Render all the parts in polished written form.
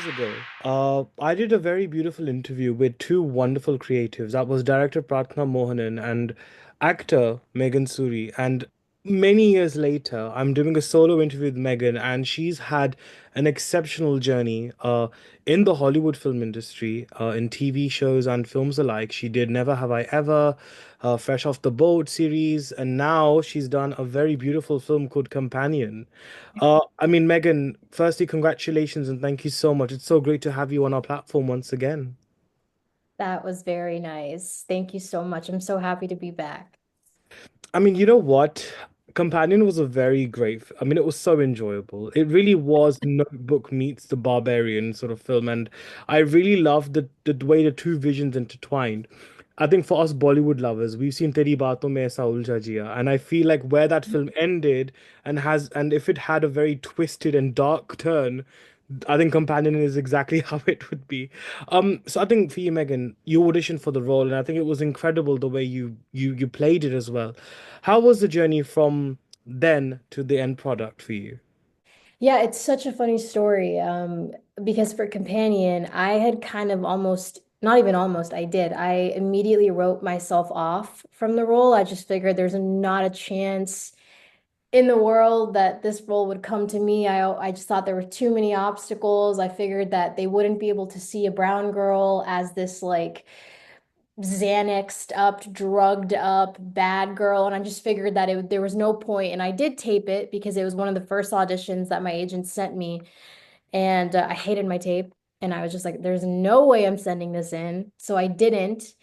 days ago, I did a very beautiful interview with two wonderful creatives. That was director Pratna Mohanan and actor Megan Suri. And many years later, I'm doing a solo interview with Megan, and she's had an exceptional journey in the Hollywood film industry, in TV shows and films alike. She did Never Have I Ever, Fresh Off the Boat series, and now she's done a very beautiful film called Companion. I mean, Megan, firstly, congratulations and thank you so much. It's so great to have you on our platform once again. That was very nice. Thank you so much. I'm so happy to be back. I mean, you know what? Companion was a very great, I mean, it was so enjoyable. It really was Notebook meets the Barbarian sort of film. And I really loved the way the two visions intertwined. I think for us Bollywood lovers, we've seen Teri Baaton Mein Aisa Uljha Jiya, and I feel like where that film ended and if it had a very twisted and dark turn, I think Companion is exactly how it would be. So I think for you, Megan, you auditioned for the role, and I think it was incredible the way you played it as well. How was the journey from then to the end product for you? Yeah, it's such a funny story. Because for Companion, I had kind of almost, not even almost, I did. I immediately wrote myself off from the role. I just figured there's not a chance in the world that this role would come to me. I just thought there were too many obstacles. I figured that they wouldn't be able to see a brown girl as this like Xanaxed up, drugged up, bad girl. And I just figured that there was no point. And I did tape it because it was one of the first auditions that my agent sent me. And I hated my tape. And I was just like, there's no way I'm sending this in. So I didn't.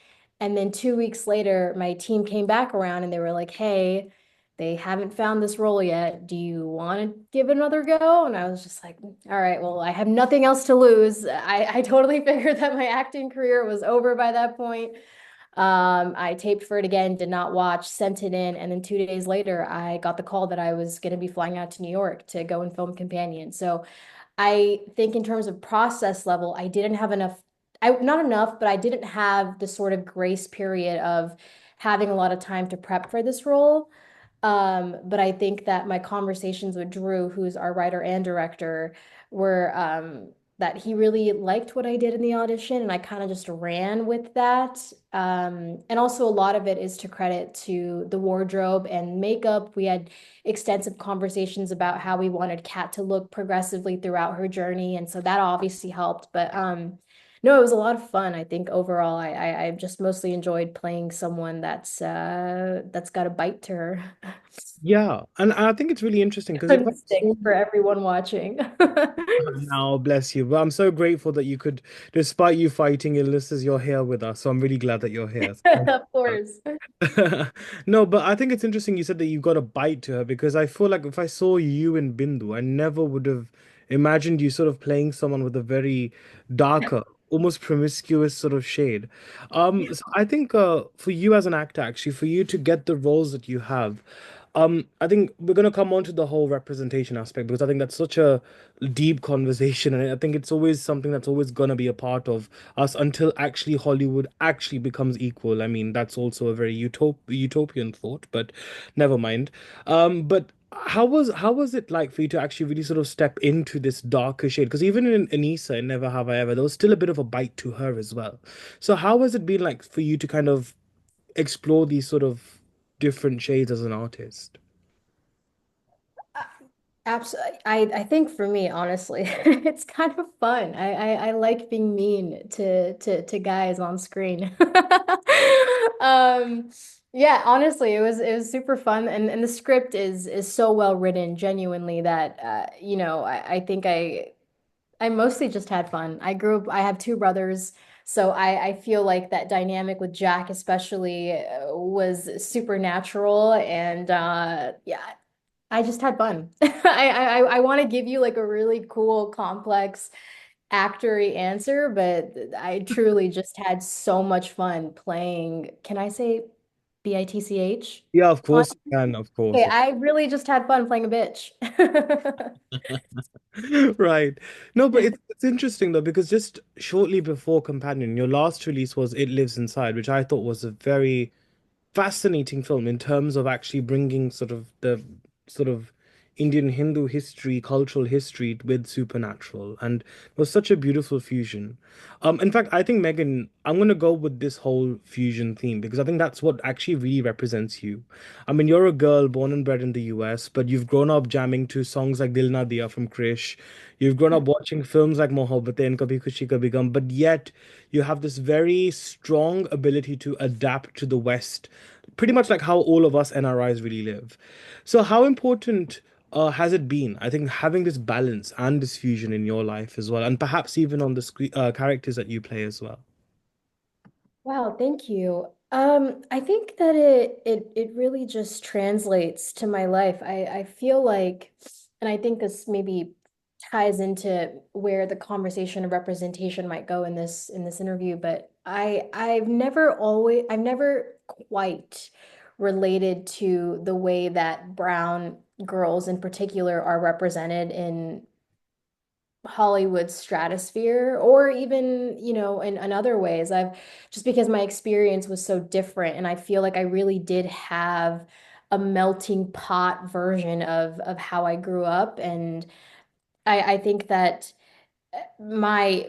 And then 2 weeks later, my team came back around and they were like, hey, they haven't found this role yet. Do you want to give it another go? And I was just like, all right, well, I have nothing else to lose. I totally figured that my acting career was over by that point. I taped for it again, did not watch, sent it in, and then 2 days later, I got the call that I was going to be flying out to New York to go and film Companion. So I think in terms of process level, I didn't have enough, not enough, but I didn't have the sort of grace period of having a lot of time to prep for this role. But I think that my conversations with Drew, who's our writer and director, were that he really liked what I did in the audition, and I kind of just ran with that. And also, a lot of it is to credit to the wardrobe and makeup. We had extensive conversations about how we wanted Kat to look progressively throughout her journey, and so that obviously helped. But no, it was a lot of fun. I think overall, I just mostly enjoyed playing someone that's got a bite to her. Yeah, and I think it's really interesting because if I Couldn't stick for everyone watching. now, bless you. But I'm so grateful that you could, despite you fighting illnesses, you're here with us. So I'm really glad that you're here. So thank Of you. course. No, but I think it's interesting you said that you got a bite to her because I feel like if I saw you in Bindu, I never would have imagined you sort of playing someone with a very darker, almost promiscuous sort of shade. So I think for you as an actor, actually, for you to get the roles that you have, I think we're going to come on to the whole representation aspect because I think that's such a deep conversation, and I think it's always something that's always going to be a part of us until actually Hollywood actually becomes equal. I mean, that's also a very utopian thought, but never mind. But how was it like for you to actually really sort of step into this darker shade? Because even in Anissa in Never Have I Ever, there was still a bit of a bite to her as well. So how has it been like for you to kind of explore these sort of different shades as an artist? Absolutely. I think for me, honestly, it's kind of fun. I like being mean to guys on screen. Um, yeah, honestly, it was super fun, and the script is so well written, genuinely that I think I mostly just had fun. I have two brothers, so I feel like that dynamic with Jack especially was supernatural, and yeah, I just had fun. I want to give you like a really cool, complex actory answer, but I truly just had so much fun playing. Can I say bitch? Yeah, of On course you can, of Okay, course. I really just had fun playing a bitch. Right. No, but it's interesting though, because just shortly before Companion, your last release was It Lives Inside, which I thought was a very fascinating film in terms of actually bringing sort of the sort of Indian Hindu history, cultural history with supernatural, and it was such a beautiful fusion. In fact, I think Megan, I'm gonna go with this whole fusion theme because I think that's what actually really represents you. I mean, you're a girl born and bred in the US, but you've grown up jamming to songs like Dil Na Diya from Krish. You've grown up watching films like Mohabbatein and Kabhi Khushi Kabhie Gham, but yet you have this very strong ability to adapt to the West, pretty much like how all of us NRIs really live. So, how important has it been? I think having this balance and this fusion in your life as well, and perhaps even on the characters that you play as well. Wow, thank you. I think that it really just translates to my life. I feel like, and I think this maybe ties into where the conversation of representation might go in this interview, but I've never quite related to the way that brown girls in particular are represented in Hollywood stratosphere or even, in other ways. I've just because my experience was so different and I feel like I really did have a melting pot version of how I grew up. And I think that my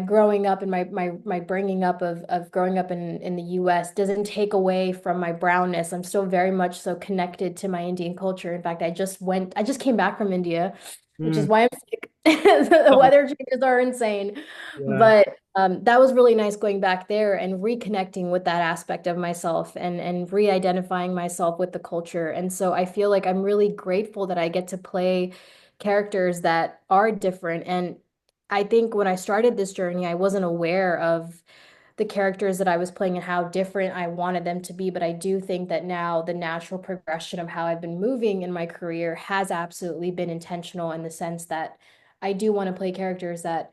growing up and my bringing up of growing up in the US doesn't take away from my brownness. I'm still very much so connected to my Indian culture. In fact, I just came back from India, which is Mm. why I'm sick. The Oh, weather changes are insane. yeah. But that was really nice going back there and reconnecting with that aspect of myself and re-identifying myself with the culture. And so I feel like I'm really grateful that I get to play characters that are different. And I think when I started this journey, I wasn't aware of the characters that I was playing and how different I wanted them to be. But I do think that now the natural progression of how I've been moving in my career has absolutely been intentional in the sense that I do want to play characters that,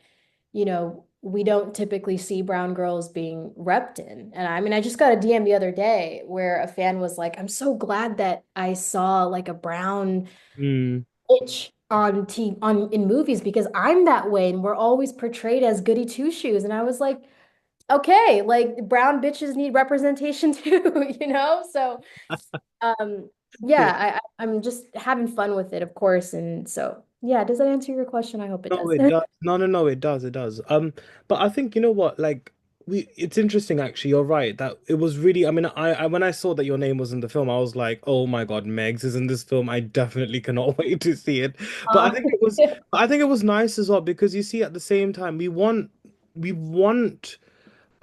we don't typically see brown girls being repped in. And I mean, I just got a DM the other day where a fan was like, I'm so glad that I saw like a brown Mm. itch on in movies because I'm that way and we're always portrayed as goody two shoes. And I was like, okay, like brown bitches need representation too, you know? So um Yeah. yeah, I'm just having fun with it, of course. And so yeah, does that answer your question? I hope it No, does. it does. No, no, no, it does. It does. But I think you know what, like it's interesting actually. You're right that it was really. I mean, I when I saw that your name was in the film, I was like, oh my God, Megs is in this film. I definitely cannot wait to see it. But Uh, I think it was nice as well because you see, at the same time, we want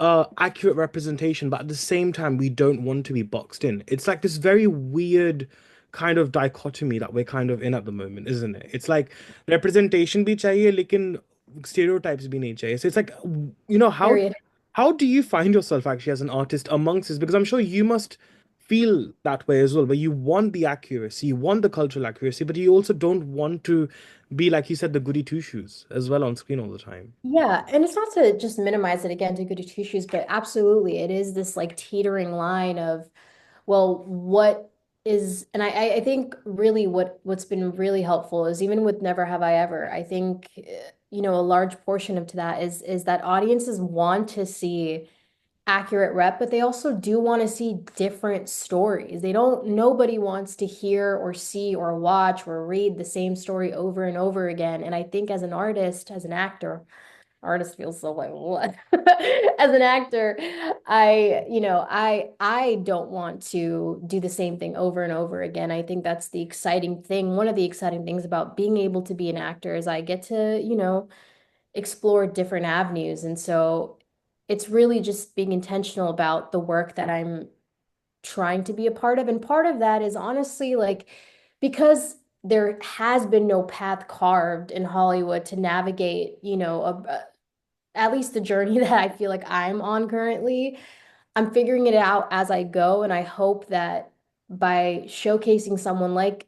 accurate representation, but at the same time, we don't want to be boxed in. It's like this very weird kind of dichotomy that we're kind of in at the moment, isn't it? It's like representation bhi chahiye, lekin stereotypes bhi nahi chahiye. So it's like, you know, period. how do you find yourself actually as an artist amongst this? Because I'm sure you must feel that way as well, where you want the accuracy, you want the cultural accuracy, but you also don't want to be, like you said, the goody two shoes as well on screen all the time. Yeah, and it's not to just minimize it again to goody two shoes, but absolutely, it is this like teetering line of, well, what is, and I think really what's been really helpful is even with Never Have I Ever, I think, a large portion of to that is that audiences want to see accurate rep, but they also do want to see different stories. Nobody wants to hear or see or watch or read the same story over and over again. And I think as an artist, as an actor, artist feels so like what? As an actor, I don't want to do the same thing over and over again. I think that's the exciting thing. One of the exciting things about being able to be an actor is I get to, explore different avenues. And so it's really just being intentional about the work that I'm trying to be a part of. And part of that is honestly like because there has been no path carved in Hollywood to navigate, at least the journey that I feel like I'm on currently. I'm figuring it out as I go, and I hope that by showcasing someone like,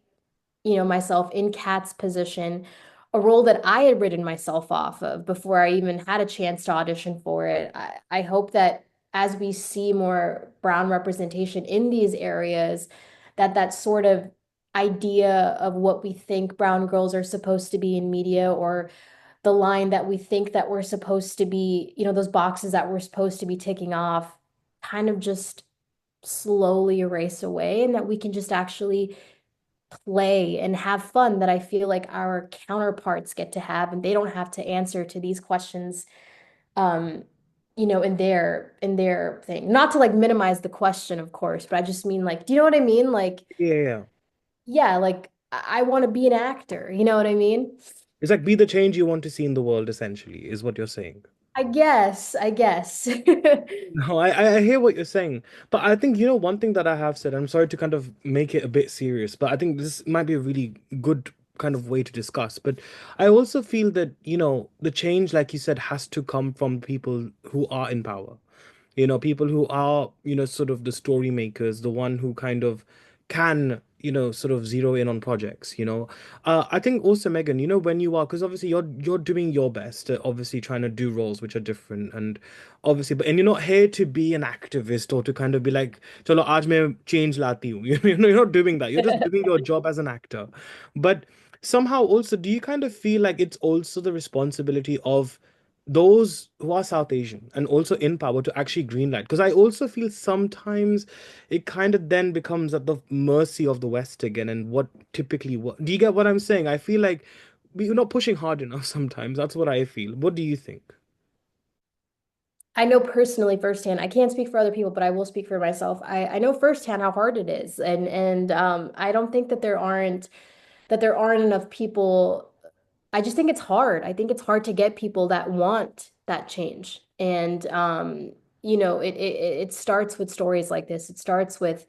myself in Kat's position, a role that I had written myself off of before I even had a chance to audition for it. I hope that as we see more brown representation in these areas, that sort of idea of what we think brown girls are supposed to be in media or the line that we think that we're supposed to be, those boxes that we're supposed to be ticking off kind of just slowly erase away and that we can just actually play and have fun that I feel like our counterparts get to have, and they don't have to answer to these questions, um, in their thing. Not to like minimize the question, of course, but I just mean like, do you know what I mean? Like, Yeah, yeah, yeah. yeah, like I want to be an actor, you know what I mean? It's like be the change you want to see in the world, essentially, is what you're saying. I guess. No, I hear what you're saying, but I think, one thing that I have said, I'm sorry to kind of make it a bit serious, but I think this might be a really good kind of way to discuss. But I also feel that, the change, like you said, has to come from people who are in power. People who are, sort of the story makers, the one who kind of can, sort of zero in on projects. I think also, Megan, when you are, because obviously you're doing your best, obviously trying to do roles which are different, and obviously, but and you're not here to be an activist or to kind of be like, chalo, aaj main change lati hu. You're not doing that. You're just doing your job as an actor. But somehow also, do you kind of feel like it's also the responsibility of those who are South Asian and also in power to actually greenlight? Because I also feel sometimes it kind of then becomes at the mercy of the West again, and what do you get what I'm saying? I feel like we're not pushing hard enough sometimes. That's what I feel. What do you think? I know personally firsthand, I can't speak for other people, but I will speak for myself. I know firsthand how hard it is. And I don't think that there aren't enough people. I just think it's hard. I think it's hard to get people that want that change. And it starts with stories like this. It starts with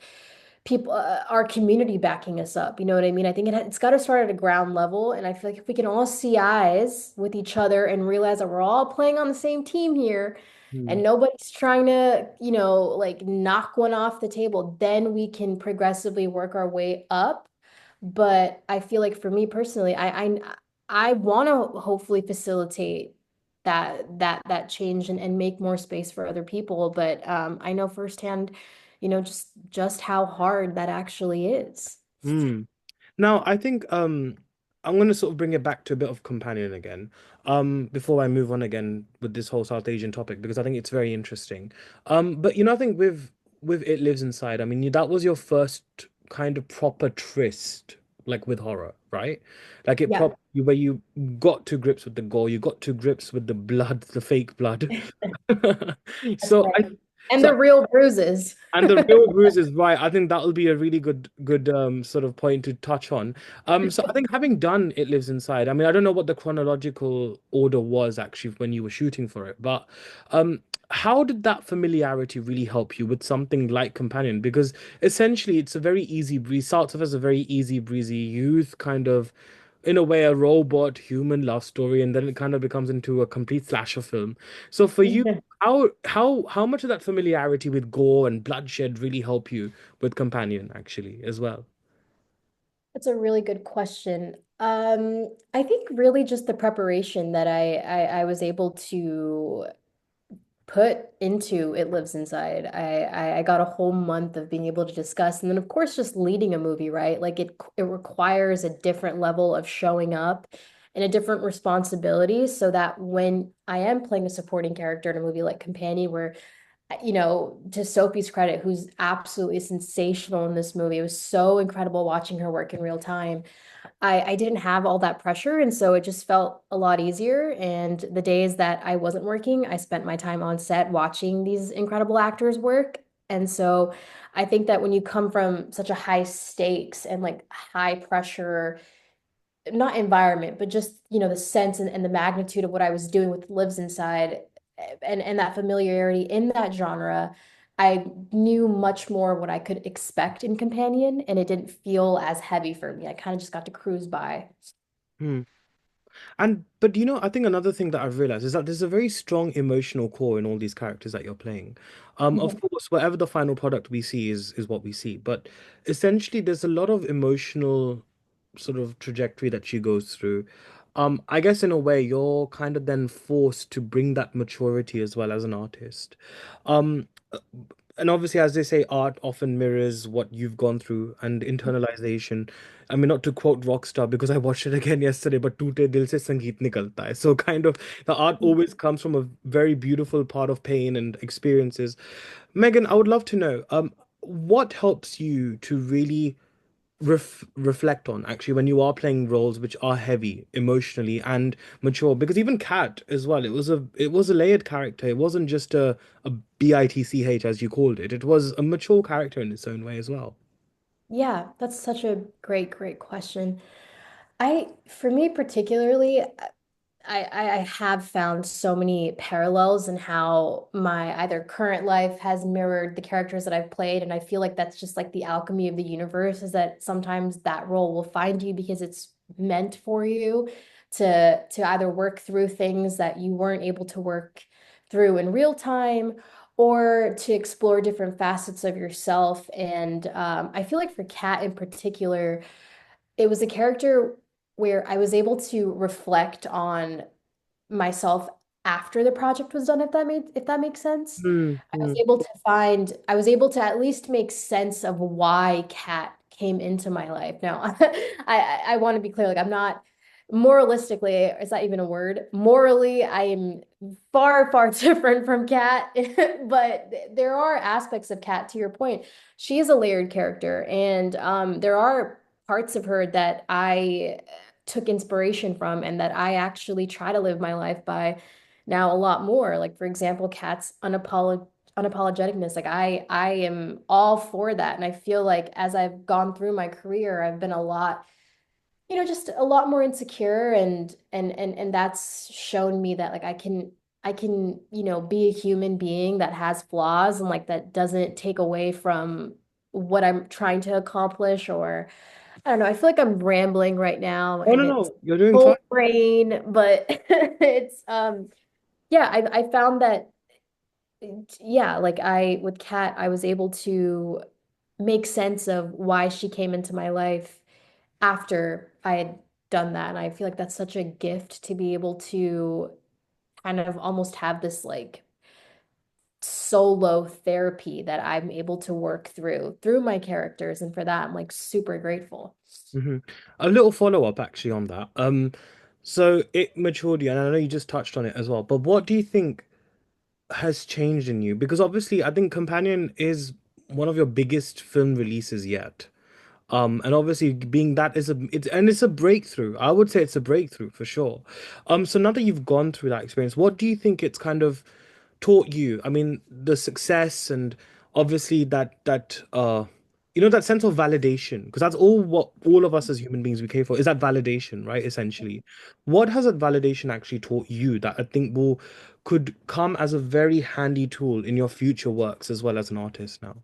people, our community backing us up. You know what I mean? I think it's got to start at a ground level. And I feel like if we can all see eyes with each other and realize that we're all playing on the same team here Hmm. and nobody's trying to, like knock one off the table, then we can progressively work our way up. But I feel like for me personally, I want to hopefully facilitate that change and make more space for other people. But I know firsthand, just how hard that actually is. Hmm. Now, I think I'm gonna sort of bring it back to a bit of companion again. Before I move on again with this whole South Asian topic because I think it's very interesting. But I think with It Lives Inside, I mean that was your first kind of proper tryst, like with horror, right? Like Yeah, where you got to grips with the gore, you got to grips with the blood, the fake blood. that's So right. I And so the real bruises. and the real bruise is right. I think that'll be a really good sort of point to touch on. So I think having done It Lives Inside, I mean, I don't know what the chronological order was actually when you were shooting for it, but how did that familiarity really help you with something like Companion? Because essentially it's a very easy breeze, starts off as a very easy breezy youth kind of in a way a robot human love story, and then it kind of becomes into a complete slasher film. So for you, how much of that familiarity with gore and bloodshed really help you with Companion actually as well? That's a really good question. I think really just the preparation that I was able to put into It Lives Inside. I got a whole month of being able to discuss, and then of course just leading a movie, right? Like it requires a different level of showing up and a different responsibility, so that when I am playing a supporting character in a movie like Companion, where to Sophie's credit, who's absolutely sensational in this movie, it was so incredible watching her work in real time. I didn't have all that pressure, and so it just felt a lot easier. And the days that I wasn't working, I spent my time on set watching these incredible actors work. And so I think that when you come from such a high stakes and like high pressure, not environment, but just, the sense and the magnitude of what I was doing with Lives Inside and that familiarity in that genre, I knew much more what I could expect in Companion, and it didn't feel as heavy for me. I kind of just got to cruise by. Hmm. And but I think another thing that I've realized is that there's a very strong emotional core in all these characters that you're playing. Of course, whatever the final product we see is what we see, but essentially there's a lot of emotional sort of trajectory that she goes through. I guess in a way you're kind of then forced to bring that maturity as well as an artist. Um, and obviously, as they say, art often mirrors what you've gone through and internalization. I mean, not to quote Rockstar because I watched it again yesterday, but "Toote dil se sangeet nikalta hai." So kind of the art always comes from a very beautiful part of pain and experiences. Megan, I would love to know, what helps you to really reflect on actually when you are playing roles which are heavy emotionally and mature? Because even Kat as well, it was a layered character. It wasn't just a bitch as you called it. It was a mature character in its own way as well. Yeah, that's such a great question. For me particularly, I have found so many parallels in how my either current life has mirrored the characters that I've played, and I feel like that's just like the alchemy of the universe, is that sometimes that role will find you because it's meant for you to either work through things that you weren't able to work through in real time, or to explore different facets of yourself. And I feel like for Kat in particular, it was a character where I was able to reflect on myself after the project was done, if that makes sense. Mm, mm. I was able to at least make sense of why Cat came into my life. Now, I want to be clear, like I'm not moralistically, is that even a word? Morally, I am far different from Cat, but there are aspects of Cat, to your point. She is a layered character, and there are parts of her that I took inspiration from and that I actually try to live my life by now a lot more. Like for example, Kat's unapologeticness. Like I am all for that. And I feel like as I've gone through my career, I've been a lot, just a lot more insecure, and that's shown me that like I can, be a human being that has flaws and like that doesn't take away from what I'm trying to accomplish. Or I don't know, I feel like I'm rambling right now Oh and no, it's no, you're doing fine. full brain, but it's yeah, I found that yeah, like I with Kat, I was able to make sense of why she came into my life after I had done that. And I feel like that's such a gift to be able to kind of almost have this like solo therapy that I'm able to work through my characters. And for that, I'm like super grateful. Hmm. A little follow-up actually on that. So it matured you, and I know you just touched on it as well, but what do you think has changed in you? Because obviously, I think Companion is one of your biggest film releases yet. And obviously being that is it's a breakthrough. I would say it's a breakthrough for sure. So now that you've gone through that experience, what do you think it's kind of taught you? I mean, the success and obviously that sense of validation, because that's all what all of us as human beings we crave for is that validation, right? Essentially. What has that validation actually taught you that I think will could come as a very handy tool in your future works as well as an artist now?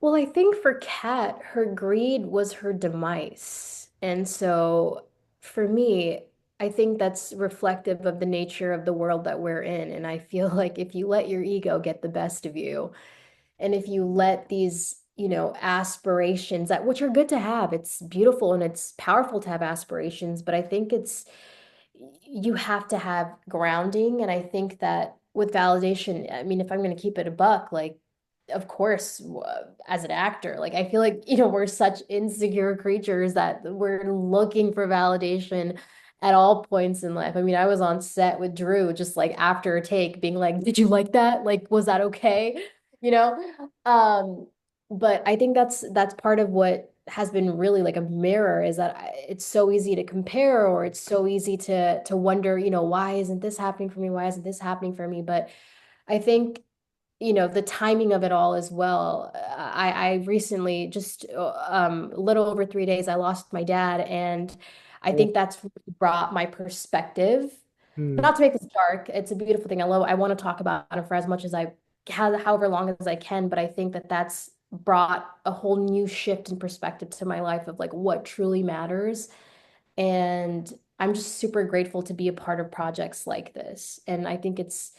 Well, I think for Kat, her greed was her demise. And so for me, I think that's reflective of the nature of the world that we're in. And I feel like if you let your ego get the best of you, and if you let these, aspirations that which are good to have, it's beautiful and it's powerful to have aspirations, but I think it's you have to have grounding. And I think that with validation, I mean, if I'm going to keep it a buck, like, of course, as an actor, like, I feel like, we're such insecure creatures that we're looking for validation at all points in life. I mean, I was on set with Drew just like after a take being like, did you like that? Like, was that okay? You know? Um, but I think that's part of what has been really like a mirror, is that it's so easy to compare, or it's so easy to wonder, why isn't this happening for me? Why isn't this happening for me? But I think, the timing of it all as well. I recently just a little over 3 days, I lost my dad, and I Oh. think that's brought my perspective. Hmm. Not to make this dark, it's a beautiful thing. I want to talk about it for as much as however long as I can, but I think that that's brought a whole new shift in perspective to my life of like what truly matters. And I'm just super grateful to be a part of projects like this. And I think it's,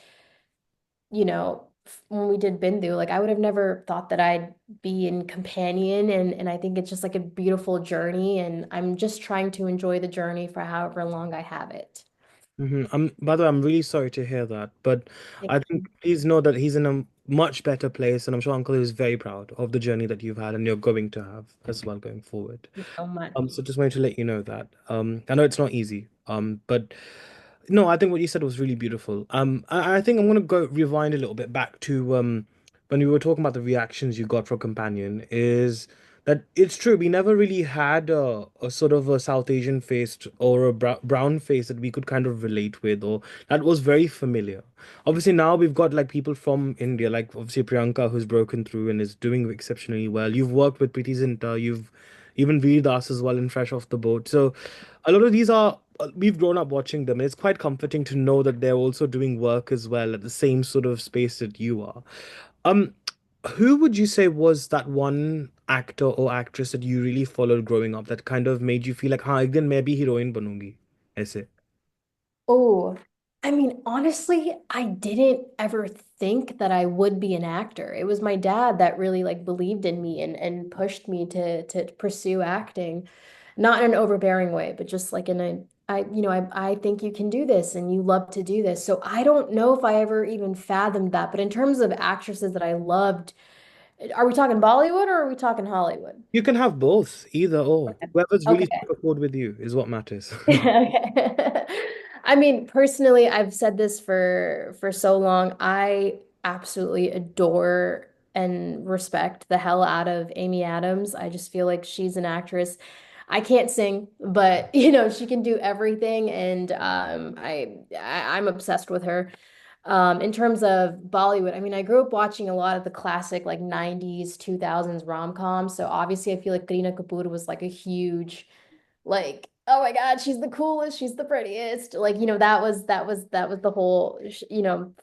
when we did Bindu, like I would have never thought that I'd be in Companion, and I think it's just like a beautiful journey, and I'm just trying to enjoy the journey for however long I have it. By the way, I'm really sorry to hear that, but Thank I think you please know that he's in a much better place, and I'm sure Uncle is very proud of the journey that you've had and you're going to have as well going forward. so much. So just wanted to let you know that. I know it's not easy. But no, I think what you said was really beautiful. I think I'm gonna go rewind a little bit back to when we were talking about the reactions you got from Companion. Is That it's true. We never really had a sort of a South Asian face or a brown face that we could kind of relate with, or that was very familiar. Obviously, now we've got like people from India, like obviously Priyanka, who's broken through and is doing exceptionally well. You've worked with Preeti Zinta, you've even Veer Das as well in Fresh Off the Boat. So a lot of these are we've grown up watching them, and it's quite comforting to know that they're also doing work as well at the same sort of space that you are. Um, who would you say was that one actor or actress that you really followed growing up that kind of made you feel like, हाँ एक दिन मैं भी heroine बनूंगी ऐसे? Oh, I mean, honestly, I didn't ever think that I would be an actor. It was my dad that really like believed in me and pushed me to pursue acting, not in an overbearing way, but just like in a I think you can do this and you love to do this. So I don't know if I ever even fathomed that. But in terms of actresses that I loved, are we talking Bollywood or are we talking Hollywood? You can have both, either or. Okay. Whoever's really Okay. struck a chord with you is what matters. Okay. I mean, personally, I've said this for so long. I absolutely adore and respect the hell out of Amy Adams. I just feel like she's an actress. I can't sing, but she can do everything, and I'm obsessed with her. In terms of Bollywood, I mean, I grew up watching a lot of the classic like 90s, 2000s rom-coms. So obviously, I feel like Kareena Kapoor was like a huge like, oh my God, she's the coolest, she's the prettiest. Like, that was the whole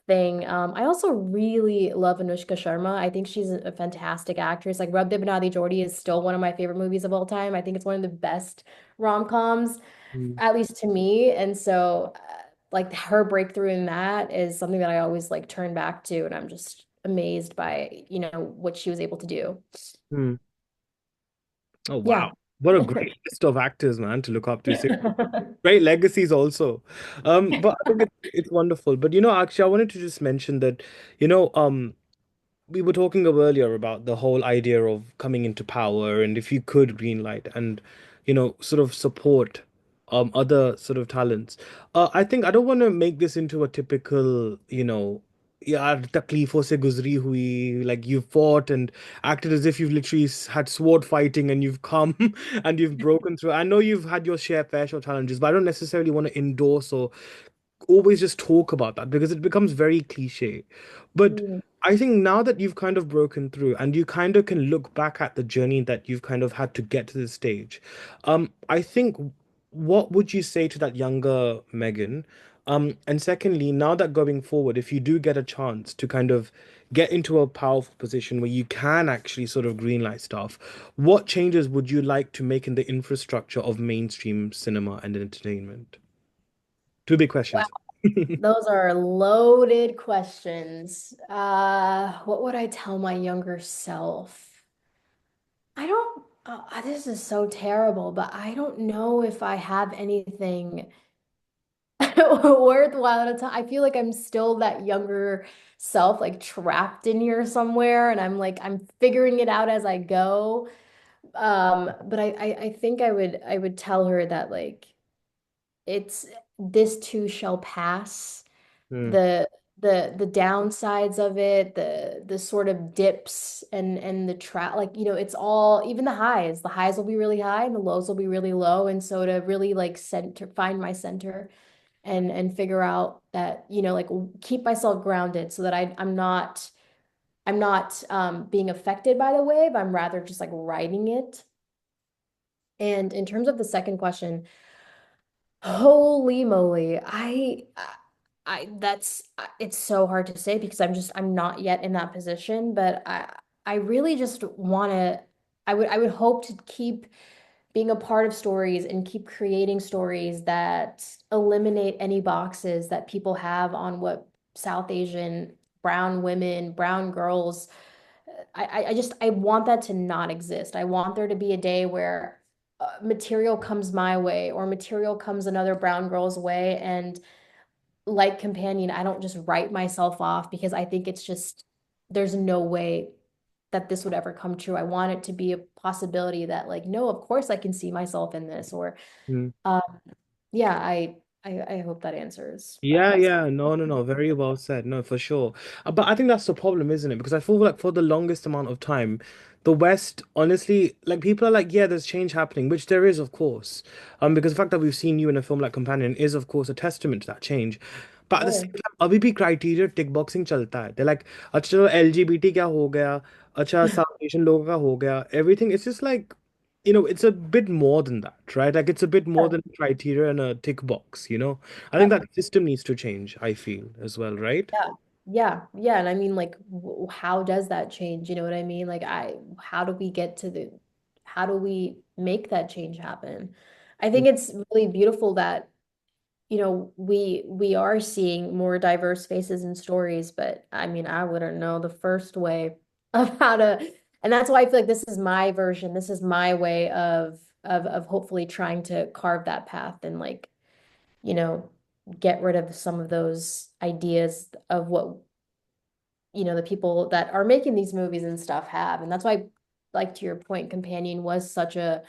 thing. I also really love Anushka Sharma. I think she's a fantastic actress. Like Rub Dibnadi Jordi is still one of my favorite movies of all time. I think it's one of the best rom-coms, Mm, at least to me. And so like her breakthrough in that is something that I always like turn back to, and I'm just amazed by, what she was able to do. mm. Oh Yeah. wow. What a great list of actors, man, to look up to. So great legacies also. But I think it's wonderful. But actually I wanted to just mention that, you know, we were talking earlier about the whole idea of coming into power and if you could greenlight and sort of support other sort of talents. I think I don't want to make this into a typical यार तकलीफों से गुजरी हुई like you fought and acted as if you've literally had sword fighting and you've come and you've broken through. I know you've had your fair share of challenges, but I don't necessarily want to endorse or always just talk about that because it becomes very cliche. But Mm. I think now that you've kind of broken through and you kind of can look back at the journey that you've kind of had to get to this stage, I think what would you say to that younger Megan? And secondly, now that going forward, if you do get a chance to kind of get into a powerful position where you can actually sort of greenlight stuff, what changes would you like to make in the infrastructure of mainstream cinema and entertainment? Two big questions. Those are loaded questions. What would I tell my younger self? I don't, this is so terrible, but I don't know if I have anything worthwhile at a time. I feel like I'm still that younger self, like trapped in here somewhere, and I'm figuring it out as I go. But I think I would tell her that like it's this too shall pass. Hmm, The downsides of it, the sort of dips and the trap, like it's all, even the highs will be really high and the lows will be really low. And so to really like find my center and figure out that like keep myself grounded so that I'm not being affected by the wave. I'm rather just like riding it. And in terms of the second question, holy moly. It's so hard to say because I'm not yet in that position, but I really just want to, I would hope to keep being a part of stories and keep creating stories that eliminate any boxes that people have on what South Asian, brown women, brown girls, I want that to not exist. I want there to be a day where material comes my way or material comes another brown girl's way. And like Companion, I don't just write myself off because I think it's just, there's no way that this would ever come true. I want it to be a possibility that like, no, of course I can see myself in this. Or hmm. uh, yeah, I hope that answers that Yeah, question. yeah, no, no, no, very well said. No, for sure. But I think that's the problem, isn't it? Because I feel like for the longest amount of time, the West, honestly, like people are like, yeah, there's change happening, which there is, of course. Because the fact that we've seen you in a film like Companion is, of course, a testament to that change. But at the same Sure. time, अभी भी criteria tick boxing चलता है. They're like, अच्छा चलो LGBT क्या हो गया? अच्छा South Asian लोगों का हो गया? Everything. It's just like, it's a bit more than that, right? Like it's a bit more Yeah. than criteria and a tick box. I think Yeah. that system needs to change, I feel, as well, right? Yeah. Yeah. Yeah. And I mean, like, how does that change? You know what I mean? Like, how do we get to how do we make that change happen? I think it's really beautiful that, we are seeing more diverse faces and stories, but I mean, I wouldn't know the first way of how to, and that's why I feel like this is my version. This is my way of hopefully trying to carve that path and like, you know, get rid of some of those ideas of what the people that are making these movies and stuff have. And that's why, like to your point, Companion was such a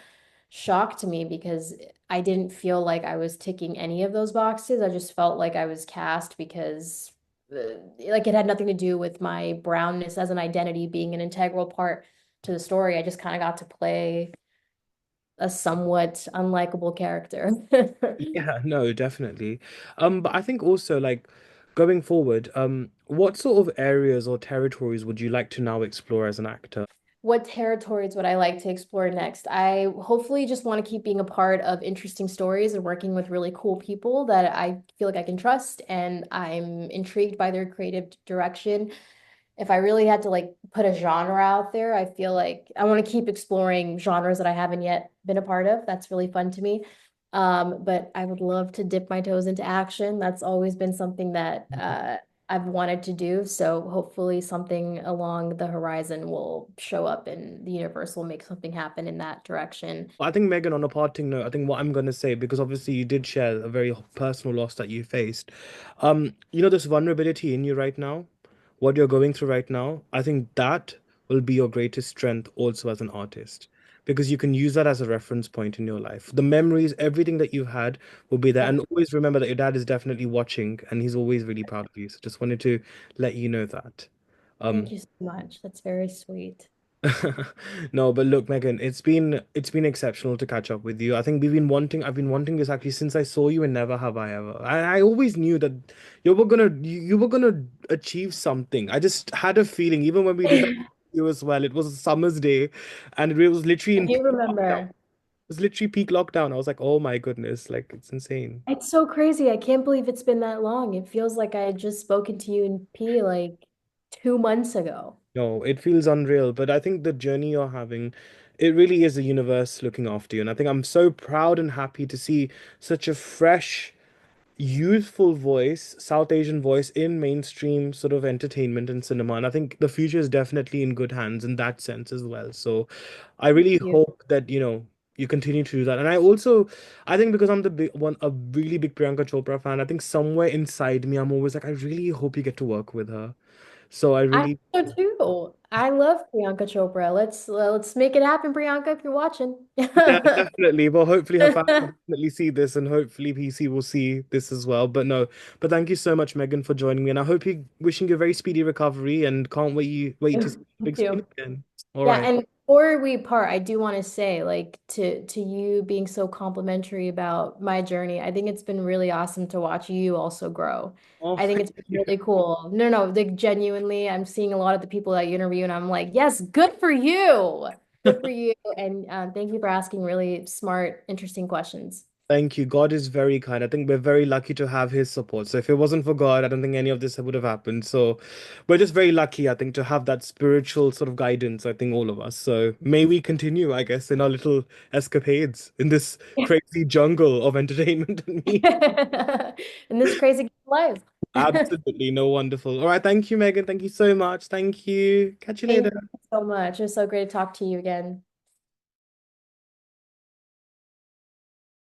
shock to me because I didn't feel like I was ticking any of those boxes. I just felt like I was cast because like it had nothing to do with my brownness as an identity being an integral part to the story. I just kind of got to play a somewhat unlikable character. Yeah, no, definitely. But I think also like going forward, what sort of areas or territories would you like to now explore as an actor? What territories would I like to explore next? I hopefully just want to keep being a part of interesting stories and working with really cool people that I feel like I can trust, and I'm intrigued by their creative direction. If I really had to like put a genre out there, I feel like I want to keep exploring genres that I haven't yet been a part of. That's really fun to me. But I would love to dip my toes into action. That's always been something that I've wanted to do. So hopefully something along the horizon will show up and the universe will make something happen in that direction. I think Megan, on a parting note, I think what I'm gonna say, because obviously you did share a very personal loss that you faced. This vulnerability in you right now, what you're going through right now, I think that will be your greatest strength also as an artist. Because you can use that as a reference point in your life. The memories, everything that you've had will be there. Yeah, And always remember that your dad is definitely watching and he's always really proud of you. So just wanted to let you know that. thank Um, you so much. That's very sweet. No, but look, Megan, it's been exceptional to catch up with you. I think I've been wanting this actually since I saw you in Never Have I Ever. I always knew that you were gonna achieve something. I just had a feeling, even when we did that you as well. It was a summer's day, and it was literally I in do peak lockdown. remember. It was literally peak lockdown. I was like, oh my goodness, like it's insane. It's so crazy. I can't believe it's been that long. It feels like I had just spoken to you in P like 2 months ago. No, it feels unreal, but I think the journey you're having, it really is the universe looking after you. And I think I'm so proud and happy to see such a fresh, youthful voice, South Asian voice in mainstream sort of entertainment and cinema. And I think the future is definitely in good hands in that sense as well. So I Thank really you. hope that, you continue to do that. And I think because I'm a really big Priyanka Chopra fan, I think somewhere inside me, I'm always like, I really hope you get to work with her. So I I really so too. I love Priyanka Chopra. Let's make it happen, Priyanka, if you're watching. Yeah, definitely. Well, hopefully her fans will definitely see this, and hopefully PC will see this as well. But no, but thank you so much, Megan, for joining me, and I hope you wishing you a very speedy recovery, and can't wait to see you Me big screen too. again. All Yeah, right. and before we part, I do want to say, like, to you being so complimentary about my journey, I think it's been really awesome to watch you also grow. Oh, I think thank it's been you. really cool. No, no, like genuinely, I'm seeing a lot of the people that you interview, and I'm like, yes, good for you. Good for you. And thank you for asking really smart, interesting questions. Thank you. God is very kind. I think we're very lucky to have His support. So if it wasn't for God, I don't think any of this would have happened. So we're just very lucky, I think, to have that spiritual sort of guidance. I think all of us. So may we continue, I guess, in our little escapades in this crazy jungle of entertainment and me. In this crazy life. Absolutely. No, wonderful. All right. Thank you, Megan. Thank you so much. Thank you. Catch you Thank later. you so much. It was so great to talk to you again.